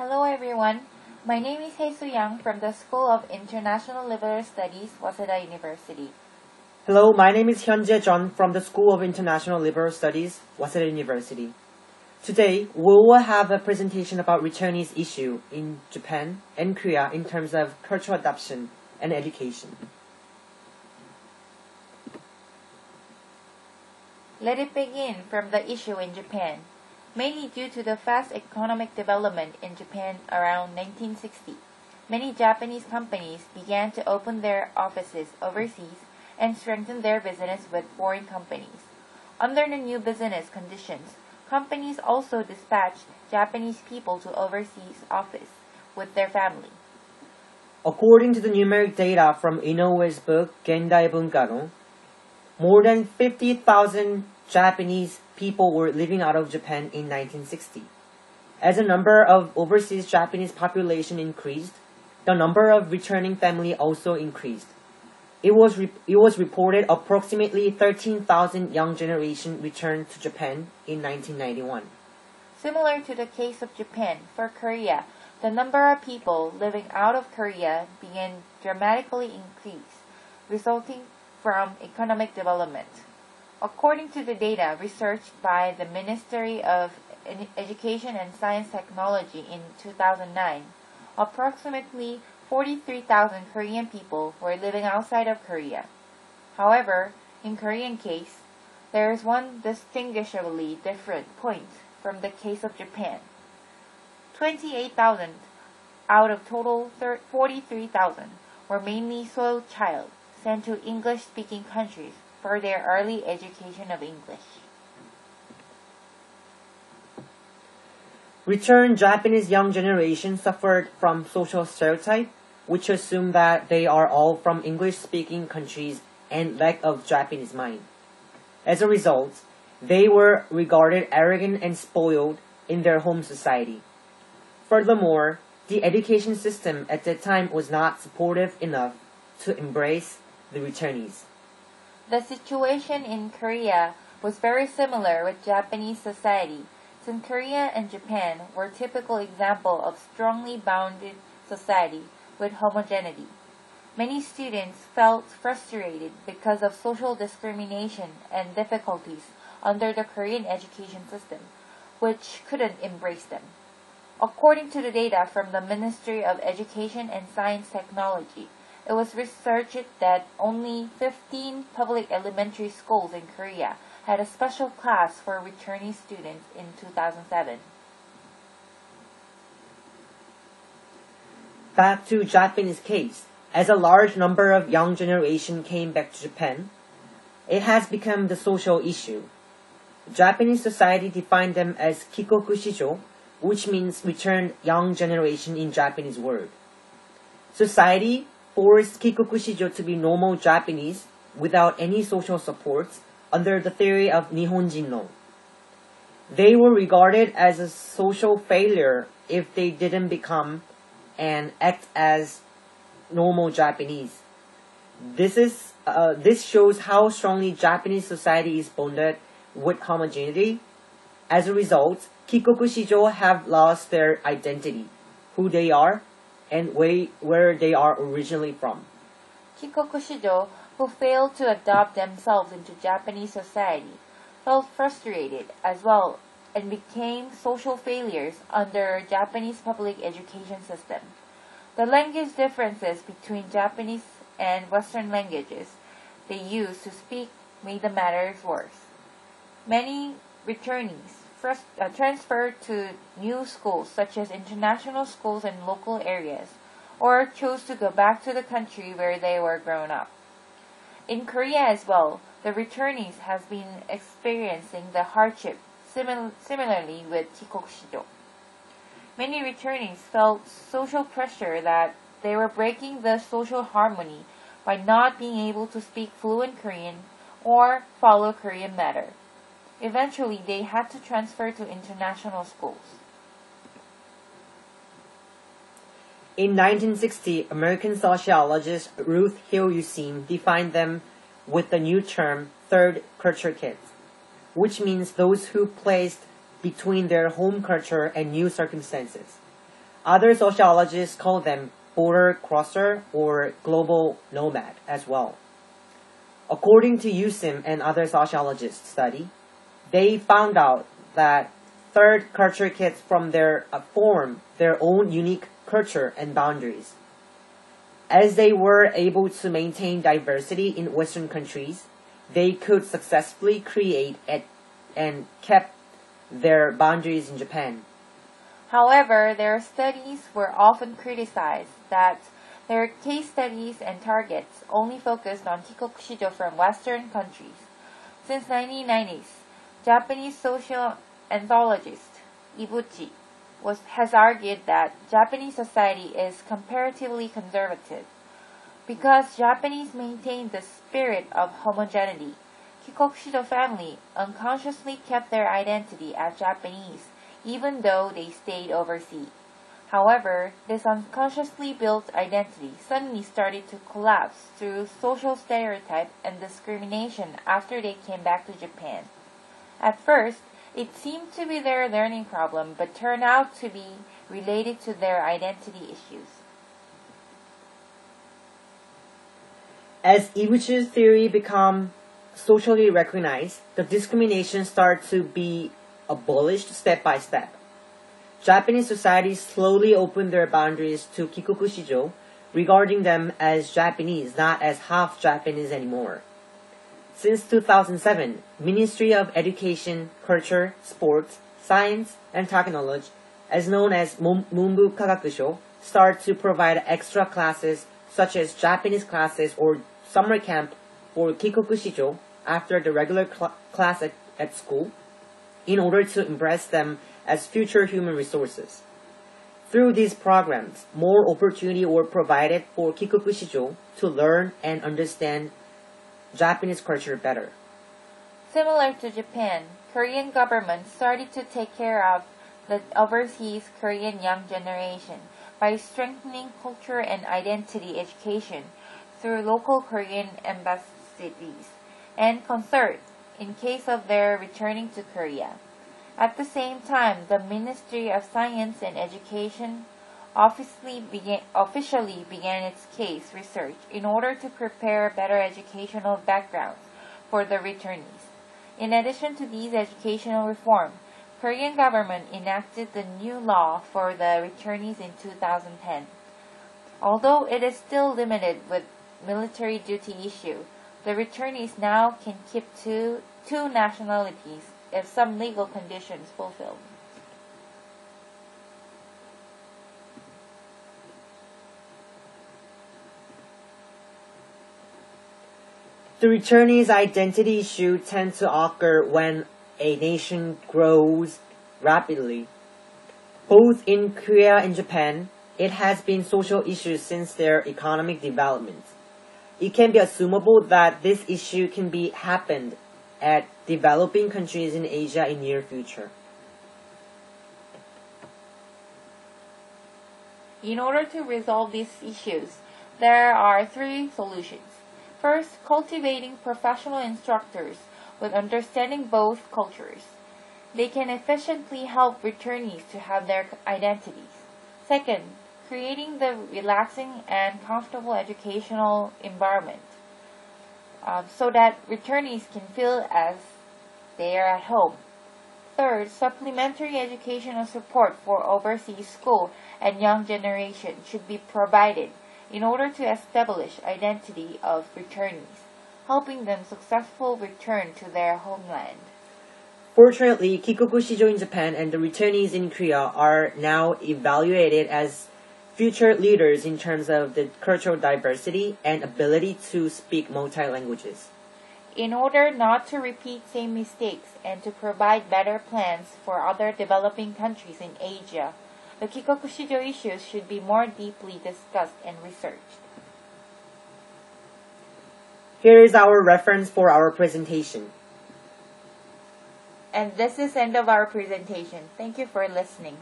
Hello everyone, my name is Haesu Yang from the School of International Liberal Studies, Waseda University. Hello, my name is Hyunjae Jeon from the School of International Liberal Studies, Waseda University. Today, we will have a presentation about returnees issue in Japan and Korea in terms of cultural adoption and education. Let it begin from the issue in Japan. Mainly due to the fast economic development in Japan around 1960, many Japanese companies began to open their offices overseas and strengthen their business with foreign companies. Under the new business conditions, companies also dispatched Japanese people to overseas office with their family. According to the numeric data from Inoue's book Gendai Bunkaro, more than 50,000 Japanese people were living out of Japan in 1960. As the number of overseas Japanese population increased, the number of returning family also increased. It was reported approximately 13,000 young generation returned to Japan in 1991. Similar to the case of Japan, for Korea, the number of people living out of Korea began dramatically increase, resulting from economic development. According to the data researched by the Ministry of Education and Science Technology in 2009, approximately 43,000 Korean people were living outside of Korea. However, in Korean case, there is one distinguishably different point from the case of Japan. 28,000 out of total 43,000 were mainly soil child sent to English-speaking countries for their early education of English. Returned Japanese young generation suffered from social stereotype, which assume that they are all from English-speaking countries and lack of Japanese mind. As a result, they were regarded arrogant and spoiled in their home society. Furthermore, the education system at that time was not supportive enough to embrace the returnees. The situation in Korea was very similar with Japanese society, since Korea and Japan were typical example of strongly bounded society with homogeneity. Many students felt frustrated because of social discrimination and difficulties under the Korean education system, which couldn't embrace them. According to the data from the Ministry of Education and Science Technology, it was researched that only 15 public elementary schools in Korea had a special class for returnee students in 2007. Back to Japanese case, as a large number of young generation came back to Japan, it has become the social issue. Japanese society defined them as kikoku shijo, which means returned young generation in Japanese word. Society forced kikoku shijo to be normal Japanese without any social supports under the theory of Nihonjin-no. They were regarded as a social failure if they didn't become and act as normal Japanese. This shows how strongly Japanese society is bonded with homogeneity. As a result, kikoku shijo have lost their identity, who they are, and where they are originally from. Kikoku shijo, who failed to adopt themselves into Japanese society, felt frustrated as well and became social failures under Japanese public education system. The language differences between Japanese and Western languages they used to speak made the matters worse. Many returnees transferred to new schools such as international schools in local areas, or chose to go back to the country where they were grown up. In Korea as well, the returnees has been experiencing the hardship similarly with kikoku shijo. Many returnees felt social pressure that they were breaking the social harmony by not being able to speak fluent Korean or follow Korean matter. Eventually, they had to transfer to international schools. In 1960, American sociologist Ruth Hill Useem defined them with the new term third culture kids, which means those who placed between their home culture and new circumstances. Other sociologists call them border crosser or global nomad as well. According to USIM and other sociologists' study, they found out that third culture kids from form their own unique culture and boundaries. As they were able to maintain diversity in Western countries, they could successfully create and kept their boundaries in Japan. However, their studies were often criticized that their case studies and targets only focused on kikokushijo from Western countries. Since 1990s, Japanese social anthropologist Ibuchi has argued that Japanese society is comparatively conservative. Because Japanese maintained the spirit of homogeneity, kikokushijo family unconsciously kept their identity as Japanese, even though they stayed overseas. However, this unconsciously built identity suddenly started to collapse through social stereotype and discrimination after they came back to Japan. At first, it seemed to be their learning problem, but turned out to be related to their identity issues. As Ibuchi's theory became socially recognized, the discrimination started to be abolished step by step. Japanese society slowly opened their boundaries to kikokushijo, regarding them as Japanese, not as half Japanese anymore. Since 2007, Ministry of Education, Culture, Sports, Science, and Technology, as known as Munbu Kagakusho, started to provide extra classes such as Japanese classes or summer camp for kikokushijo after the regular class at school, in order to impress them as future human resources. Through these programs, more opportunity were provided for kikokushijo to learn and understand Japanese culture better. Similar to Japan, Korean government started to take care of the overseas Korean young generation by strengthening culture and identity education through local Korean embassies and concert in case of their returning to Korea. At the same time, the Ministry of Science and Education officially began its case research in order to prepare better educational backgrounds for the returnees. In addition to these educational reforms, Korean government enacted the new law for the returnees in 2010. Although it is still limited with military duty issue, the returnees now can keep two nationalities if some legal conditions fulfilled. The returnees' identity issue tends to occur when a nation grows rapidly. Both in Korea and Japan, it has been social issues since their economic development. It can be assumable that this issue can be happened at developing countries in Asia in near future. In order to resolve these issues, there are three solutions. First, cultivating professional instructors with understanding both cultures. They can efficiently help returnees to have their identities. Second, creating the relaxing and comfortable educational environment so that returnees can feel as they are at home. Third, supplementary educational support for overseas school and young generation should be provided in order to establish identity of returnees, helping them successful return to their homeland. Fortunately, kikokushijo in Japan and the returnees in Korea are now evaluated as future leaders in terms of the cultural diversity and ability to speak multi-languages. In order not to repeat same mistakes and to provide better plans for other developing countries in Asia, the kikokushijo issues should be more deeply discussed and researched. Here is our reference for our presentation. And this is the end of our presentation. Thank you for listening.